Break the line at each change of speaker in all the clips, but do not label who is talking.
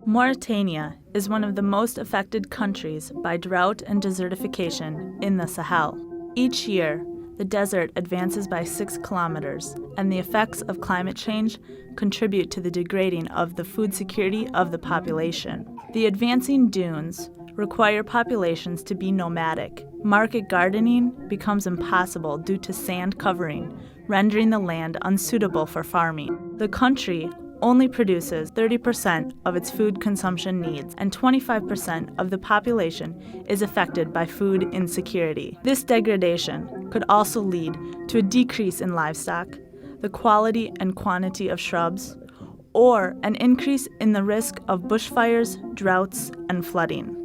Mauritania is one of the most affected countries by drought and desertification in the Sahel. Each year, the desert advances by 6 kilometers, and the effects of climate change contribute to the degrading of the food security of the population. The advancing dunes require populations to be nomadic. Market gardening becomes impossible due to sand covering, rendering the land unsuitable for farming. The country only produces 30% of its food consumption needs, and 25% of the population is affected by food insecurity. This degradation could also lead to a decrease in livestock, the quality and quantity of shrubs, or an increase in the risk of bushfires, droughts, and flooding.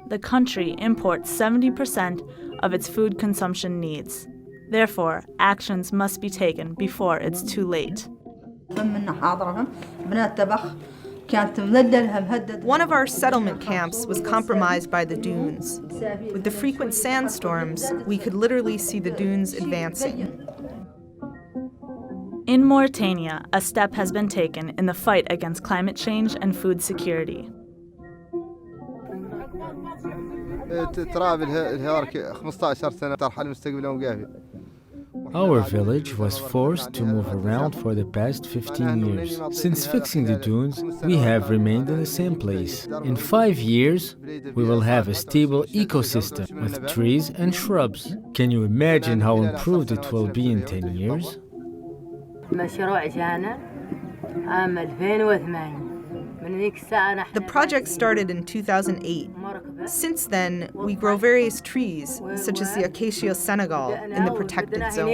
The country imports 70% of its food consumption needs. Therefore, actions must be taken before it's too late.
One of our settlement camps was compromised by the dunes. With the frequent sandstorms, we could literally see the dunes advancing.
In Mauritania, a step has been taken in the fight against climate change and food security.
Our village was forced to move around for the past 15 years. Since fixing the dunes, we have remained in the same place. In 5 years, we will have a stable ecosystem with trees and shrubs. Can you imagine how improved it will be in 10 years?
The project started in 2008. Since then, we grow various trees, such as the Acacia Senegal, in the protected zone.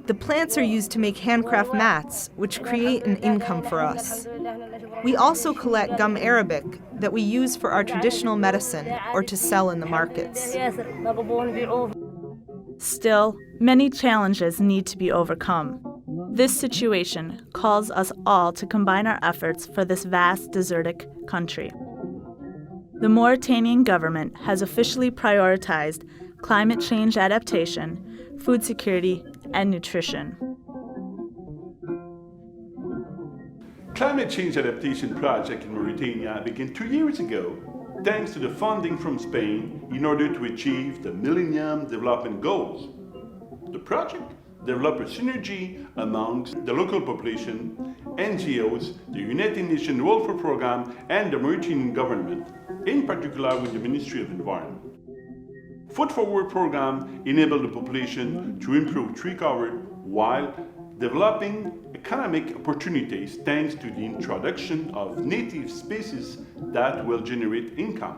The plants are used to make handcraft mats, which create an income for us. We also collect gum arabic that we use for our traditional medicine or to sell in the markets.
Still, many challenges need to be overcome. This situation calls us all to combine our efforts for this vast desertic country. The Mauritanian government has officially prioritized climate change adaptation, food security, and nutrition.
Climate change adaptation project in Mauritania began 2 years ago, thanks to the funding from Spain in order to achieve the Millennium Development Goals. The project developed a synergy amongst the local population, NGOs, the United Nations Welfare Program, and the Mauritanian government, in particular with the Ministry of Environment. Food Forward program enabled the population to improve tree cover while developing economic opportunities thanks to the introduction of native species that will generate income.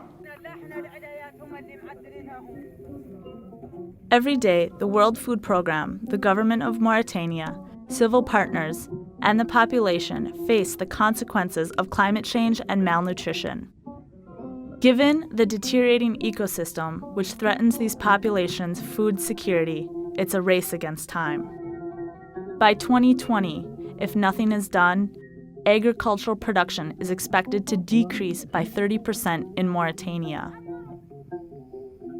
Every day, the World Food Programme, the government of Mauritania, civil partners, and the population face the consequences of climate change and malnutrition. Given the deteriorating ecosystem which threatens these populations' food security, it's a race against time. By 2020, if nothing is done, agricultural production is expected to decrease by 30% in Mauritania.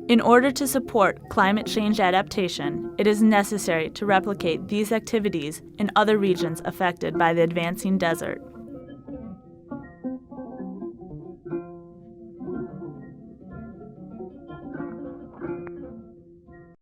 In order to support climate change adaptation, it is necessary to replicate these activities in other regions affected by the advancing desert.